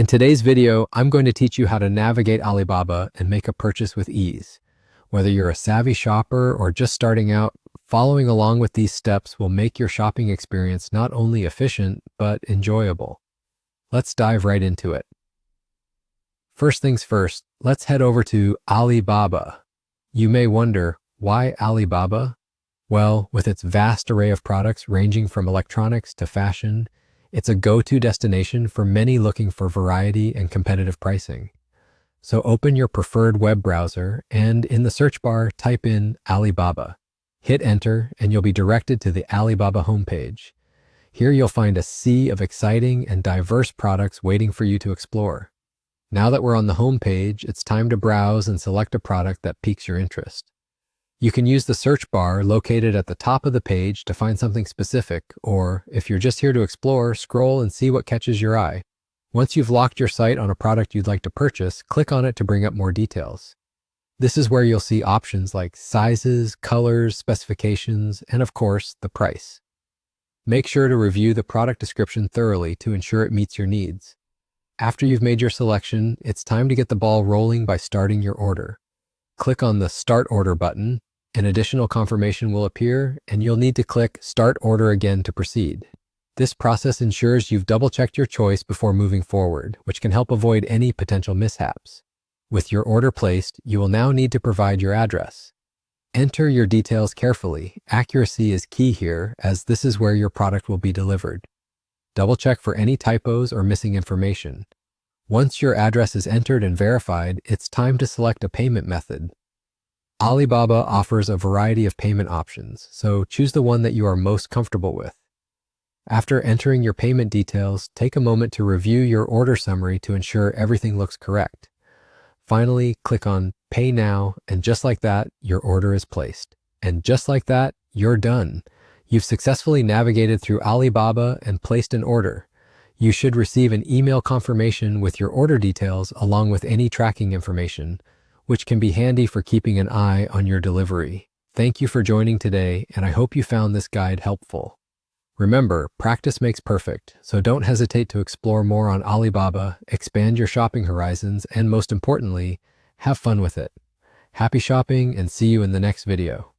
In today's video, I'm going to teach you how to navigate Alibaba and make a purchase with ease. Whether you're a savvy shopper or just starting out, following along with these steps will make your shopping experience not only efficient, but enjoyable. Let's dive right into it. First things first, let's head over to Alibaba. You may wonder, why Alibaba? Well, with its vast array of products ranging from electronics to fashion, it's a go-to destination for many looking for variety and competitive pricing. So open your preferred web browser and in the search bar, type in Alibaba. Hit enter and you'll be directed to the Alibaba homepage. Here you'll find a sea of exciting and diverse products waiting for you to explore. Now that we're on the homepage, it's time to browse and select a product that piques your interest. You can use the search bar located at the top of the page to find something specific, or if you're just here to explore, scroll and see what catches your eye. Once you've locked your sight on a product you'd like to purchase, click on it to bring up more details. This is where you'll see options like sizes, colors, specifications, and of course, the price. Make sure to review the product description thoroughly to ensure it meets your needs. After you've made your selection, it's time to get the ball rolling by starting your order. Click on the Start Order button. An additional confirmation will appear, and you'll need to click Start Order again to proceed. This process ensures you've double-checked your choice before moving forward, which can help avoid any potential mishaps. With your order placed, you will now need to provide your address. Enter your details carefully. Accuracy is key here, as this is where your product will be delivered. Double-check for any typos or missing information. Once your address is entered and verified, it's time to select a payment method. Alibaba offers a variety of payment options, so choose the one that you are most comfortable with. After entering your payment details, take a moment to review your order summary to ensure everything looks correct. Finally, click on Pay Now, and just like that, your order is placed. And just like that, you're done. You've successfully navigated through Alibaba and placed an order. You should receive an email confirmation with your order details along with any tracking information, which can be handy for keeping an eye on your delivery. Thank you for joining today, and I hope you found this guide helpful. Remember, practice makes perfect, so don't hesitate to explore more on Alibaba, expand your shopping horizons, and most importantly, have fun with it. Happy shopping and see you in the next video.